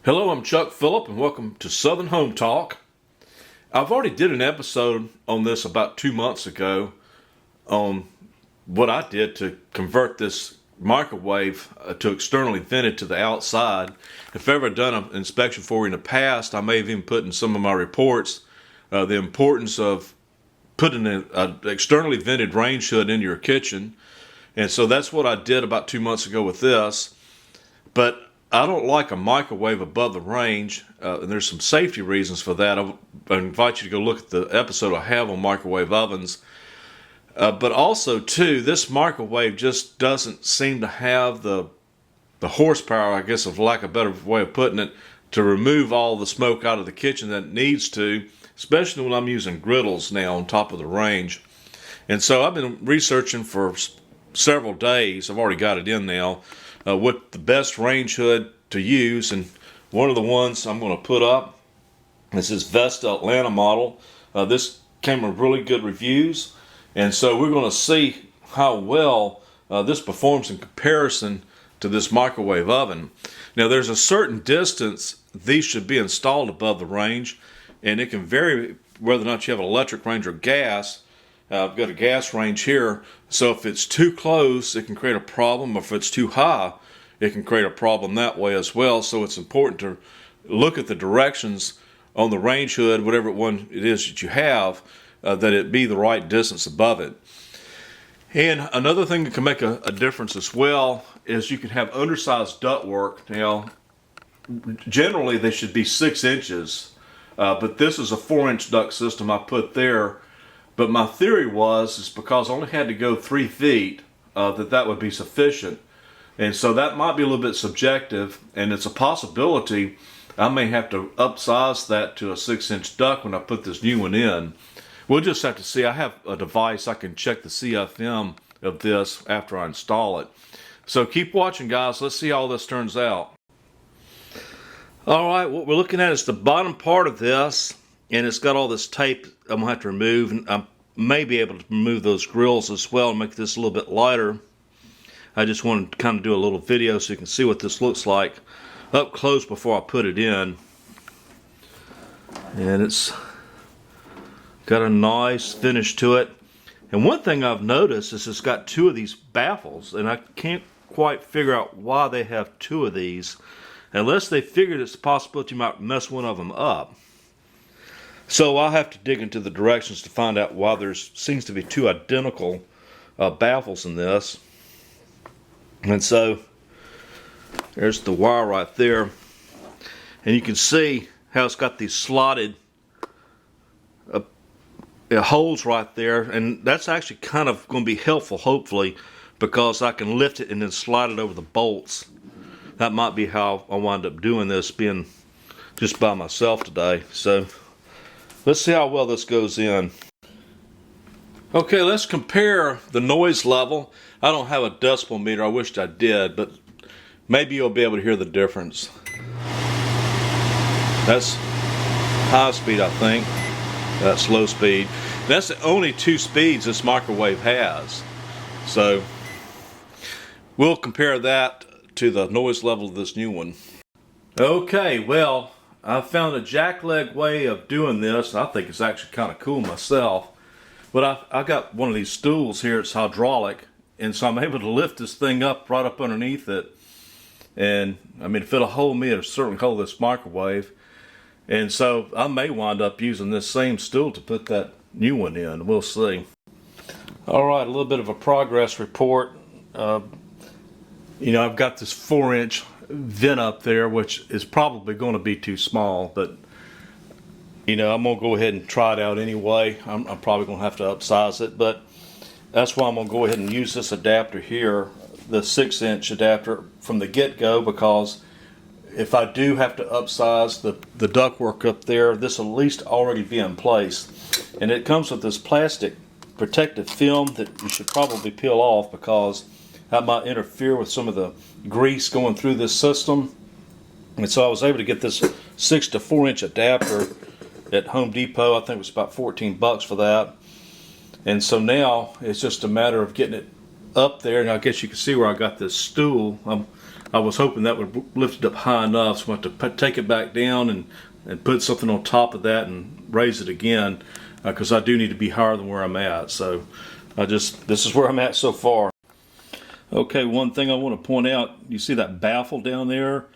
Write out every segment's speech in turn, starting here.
Hello, I'm Chuck Phillip and welcome to Southern Home Talk. I've already did an episode on this about 2 months ago on what I did to convert this microwave to externally vented to the outside. If I've ever done an inspection for you in the past, I may have even put in some of my reports the importance of putting an externally vented range hood in your kitchen. And so that's what I did about 2 months ago with this. But I don't like a microwave above the range, and there's some safety reasons for that. I invite you to go look at the episode I have on microwave ovens. But also, too, this microwave just doesn't seem to have the horsepower, I guess, of lack of a better way of putting it, to remove all the smoke out of the kitchen that it needs to, especially when I'm using griddles now on top of the range. And so I've been researching for several days. I've already got it in now. What the best range hood to use, and one of the ones I'm going to put up is this Vesta Atlanta model. This came with really good reviews, and so we're going to see how well this performs in comparison to this microwave oven. Now there's a certain distance these should be installed above the range, and it can vary whether or not you have an electric range or gas. I've got a gas range here, so if it's too close, it can create a problem, or if it's too high, it can create a problem that way as well. So it's important to look at the directions on the range hood, whatever one it is that you have, that it be the right distance above it. And another thing that can make a difference as well is you can have undersized ductwork. Now, generally they should be 6 inches, but this is a 4-inch duct system I put there. But my theory is because I only had to go 3 feet, that would be sufficient. And so that might be a little bit subjective, and it's a possibility I may have to upsize that to a 6-inch duct when I put this new one in. We'll just have to see. I have a device I can check the CFM of this after I install it. So keep watching, guys. Let's see how this turns out. Alright, what we're looking at is the bottom part of this, and it's got all this tape I'm going to have to remove, and I may be able to remove those grills as well and make this a little bit lighter. I just wanted to kind of do a little video so you can see what this looks like up close before I put it in. And it's got a nice finish to it. And one thing I've noticed is it's got 2 of these baffles, and I can't quite figure out why they have 2 of these, unless they figured it's a possibility you might mess one of them up. So I'll have to dig into the directions to find out why there seems to be 2 identical baffles in this. And so there's the wire right there, and you can see how it's got these slotted holes right there, and that's actually kind of going to be helpful, hopefully, because I can lift it and then slide it over the bolts. That might be how I wind up doing this, being just by myself today. So let's see how well this goes in. Okay, let's compare the noise level. I don't have a decibel meter. I wished I did, but maybe you'll be able to hear the difference. That's high speed, I think. That's low speed. And that's the only 2 speeds this microwave has. So we'll compare that to the noise level of this new one. Okay, well, I found a jackleg way of doing this. I think it's actually kind of cool myself. But I got one of these stools here. It's hydraulic, and so I'm able to lift this thing up right up underneath it. And I mean, if it'll hold me, it'll certainly hold this microwave. And so I may wind up using this same stool to put that new one in. We'll see. All right, a little bit of a progress report. You know, I've got this 4-inch vent up there, which is probably going to be too small, but you know, I'm going to go ahead and try it out anyway. I'm probably going to have to upsize it, but that's why I'm going to go ahead and use this adapter here, the 6-inch adapter from the get-go, because if I do have to upsize the ductwork up there, this will at least already be in place. And it comes with this plastic protective film that you should probably peel off, because that might interfere with some of the grease going through this system. And so I was able to get this 6 to 4-inch adapter at Home Depot. I think it was about 14 bucks for that. And so now it's just a matter of getting it up there. And I guess you can see where I got this stool. I was hoping that would lift it up high enough, so I have to take it back down and put something on top of that and raise it again, because I do need to be higher than where I'm at. So this is where I'm at so far. Okay, one thing I want to point out, you see that baffle down there?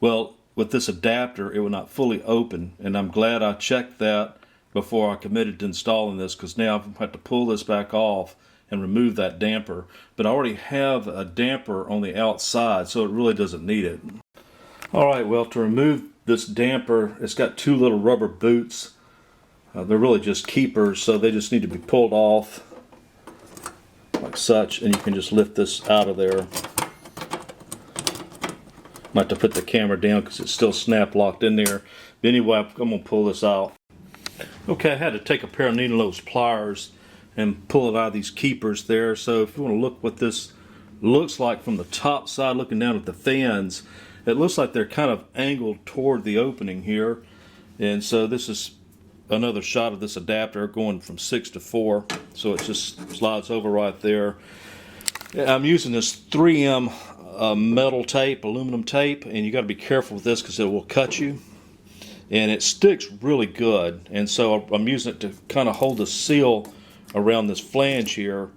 Well, with this adapter, it will not fully open, and I'm glad I checked that before I committed to installing this, because now I've had to pull this back off and remove that damper. But I already have a damper on the outside, so it really doesn't need it. Alright, well, to remove this damper, it's got two little rubber boots. They're really just keepers, so they just need to be pulled off like such, and you can just lift this out of there. Might have to put the camera down because it's still snap locked in there. But anyway, I'm going to pull this out. Okay, I had to take a pair of needle nose pliers and pull it out of these keepers there. So if you want to look what this looks like from the top side, looking down at the fans, it looks like they're kind of angled toward the opening here. And so this is another shot of this adapter going from 6 to 4, so it just slides over right there. I'm using this 3M metal tape, aluminum tape, and you got to be careful with this because it will cut you, and it sticks really good. And so I'm using it to kind of hold the seal around this flange here,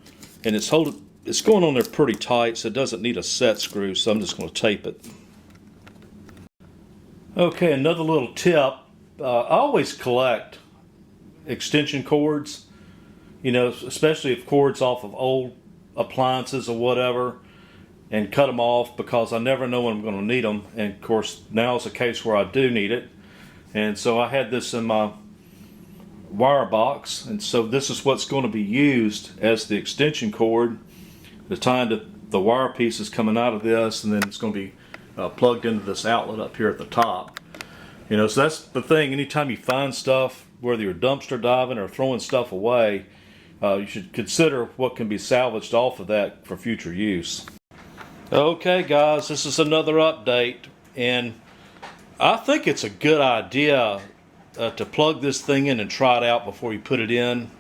and it's going on there pretty tight, so it doesn't need a set screw, so I'm just going to tape it. Okay, another little tip. I always collect extension cords, you know, especially if cords off of old appliances or whatever, and cut them off, because I never know when I'm going to need them. And of course, now is a case where I do need it. And so I had this in my wire box, and so this is what's going to be used as the extension cord. The time the wire piece is coming out of this, and then it's going to be plugged into this outlet up here at the top. You know, so that's the thing. Anytime you find stuff, whether you're dumpster diving or throwing stuff away, you should consider what can be salvaged off of that for future use. Okay, guys, this is another update, and I think it's a good idea to plug this thing in and try it out before you put it in.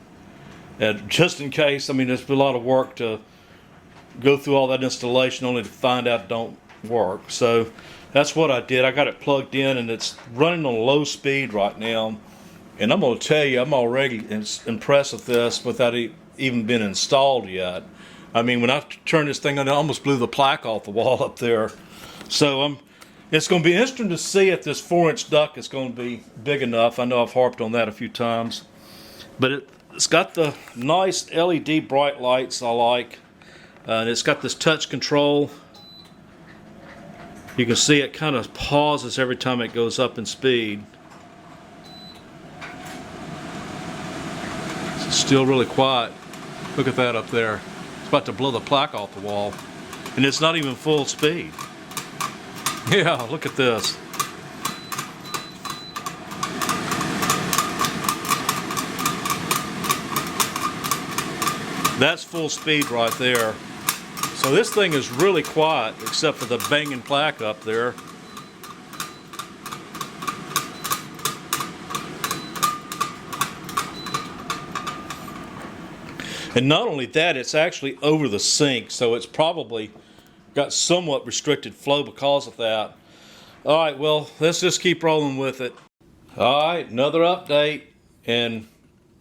And just in case, I mean, there's been a lot of work to go through all that installation only to find out it don't work. So that's what I did. I got it plugged in, and it's running on low speed right now. And I'm going to tell you, I'm already impressed with this without it even been installed yet. I mean, when I turned this thing on, it almost blew the plaque off the wall up there. So it's going to be interesting to see if this 4-inch duct is going to be big enough. I know I've harped on that a few times. But it's got the nice LED bright lights I like. And it's got this touch control. You can see it kind of pauses every time it goes up in speed. It's still really quiet. Look at that up there. It's about to blow the plaque off the wall. And it's not even full speed. Yeah, look at this. That's full speed right there. So this thing is really quiet, except for the banging plaque up there. And not only that, it's actually over the sink, so it's probably got somewhat restricted flow because of that. Alright, well, let's just keep rolling with it. Alright, another update. And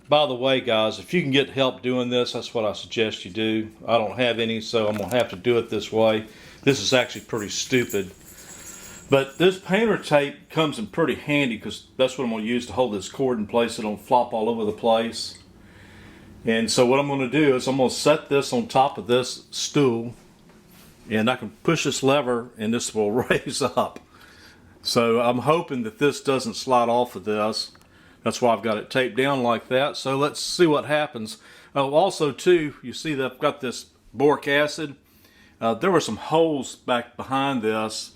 by the way, guys, if you can get help doing this, that's what I suggest you do. I don't have any, so I'm going to have to do it this way. This is actually pretty stupid. But this painter tape comes in pretty handy, because that's what I'm going to use to hold this cord in place so it don't flop all over the place. And so what I'm going to do is I'm going to set this on top of this stool, and I can push this lever and this will raise up. So I'm hoping that this doesn't slide off of this. That's why I've got it taped down like that. So let's see what happens. Also too, you see that I've got this boric acid. There were some holes back behind this,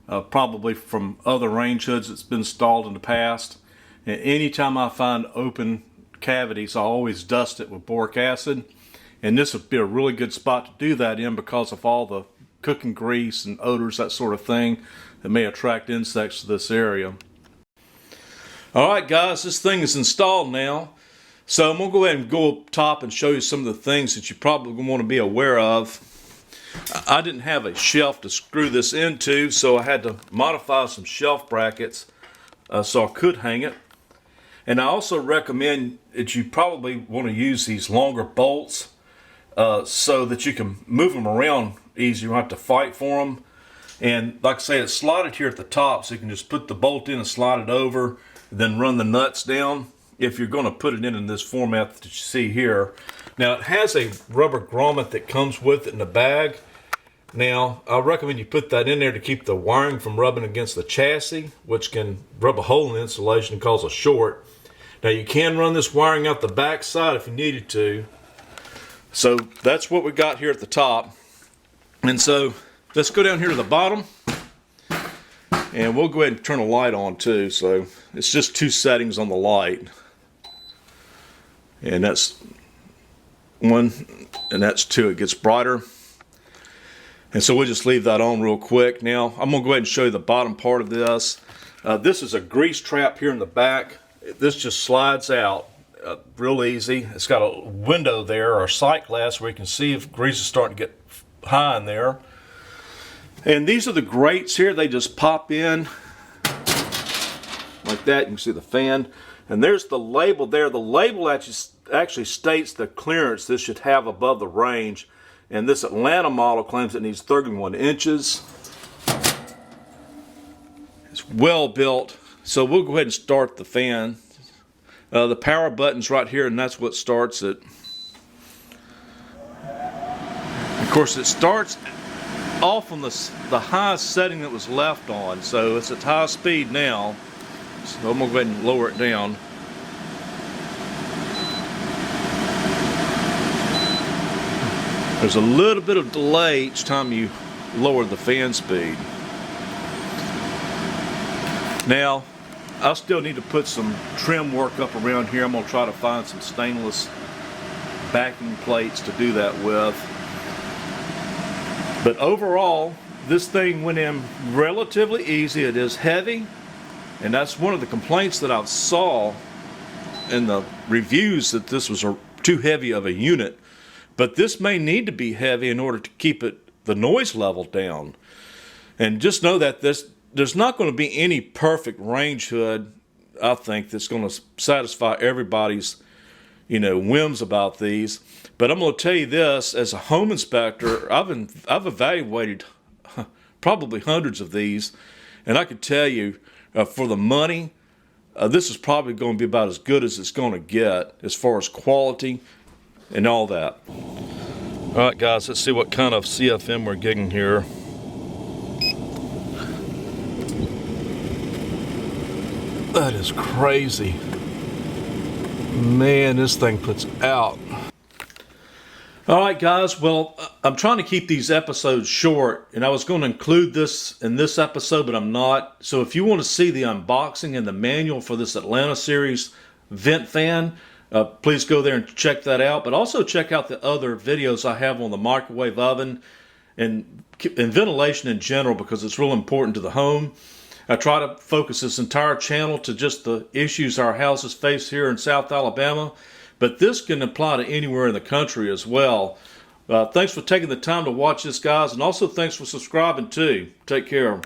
probably from other range hoods that's been installed in the past. And anytime I find open cavities, I always dust it with boric acid. And this would be a really good spot to do that in, because of all the cooking grease and odors, that sort of thing, that may attract insects to this area. Alright guys, this thing is installed now. So I'm going to go ahead and go up top and show you some of the things that you probably want to be aware of. I didn't have a shelf to screw this into, so I had to modify some shelf brackets so I could hang it. And I also recommend that you probably want to use these longer bolts so that you can move them around easy. You don't have to fight for them. And like I say, it's slotted here at the top, so you can just put the bolt in and slide it over, then run the nuts down if you're going to put it in this format that you see here. Now, it has a rubber grommet that comes with it in the bag. Now, I recommend you put that in there to keep the wiring from rubbing against the chassis, which can rub a hole in the insulation and cause a short. Now, you can run this wiring out the back side if you needed to. So that's what we got here at the top. And so let's go down here to the bottom, and we'll go ahead and turn a light on too. So it's just 2 settings on the light, and that's 1 and that's 2. It gets brighter, and so we'll just leave that on real quick. Now I'm gonna go ahead and show you the bottom part of this. This is a grease trap here in the back. This just slides out real easy. It's got a window there, or a sight glass, where you can see if grease is starting to get high in there. And these are the grates here. They just pop in like that. You can see the fan. And there's the label there. The label actually states the clearance this should have above the range. And this Atlanta model claims it needs 31 inches. It's well built. So we'll go ahead and start the fan. The power button's right here, and that's what starts it. Of course, it starts off on the highest setting that was left on, so it's at high speed now. So I'm gonna go ahead and lower it down. There's a little bit of delay each time you lower the fan speed. Now, I still need to put some trim work up around here. I'm gonna try to find some stainless backing plates to do that with. But overall, this thing went in relatively easy. It is heavy, and that's one of the complaints that I saw in the reviews, that this was too heavy of a unit. But this may need to be heavy in order to keep the noise level down. And just know that there's not going to be any perfect range hood, I think, that's going to satisfy everybody's whims about these. But I'm going to tell you this, as a home inspector, I've evaluated probably hundreds of these, and I can tell you, for the money, this is probably going to be about as good as it's going to get as far as quality and all that. All right, guys, let's see what kind of CFM we're getting here. That is crazy. Man, this thing puts out. All right, guys, well, I'm trying to keep these episodes short, and I was going to include this in this episode, but I'm not. So if you want to see the unboxing and the manual for this Atlanta series vent fan, please go there and check that out. But also check out the other videos I have on the microwave oven and ventilation in general, because it's real important to the home. I try to focus this entire channel to just the issues our houses face here in South Alabama, but this can apply to anywhere in the country as well. Thanks for taking the time to watch this, guys, and also thanks for subscribing too. Take care.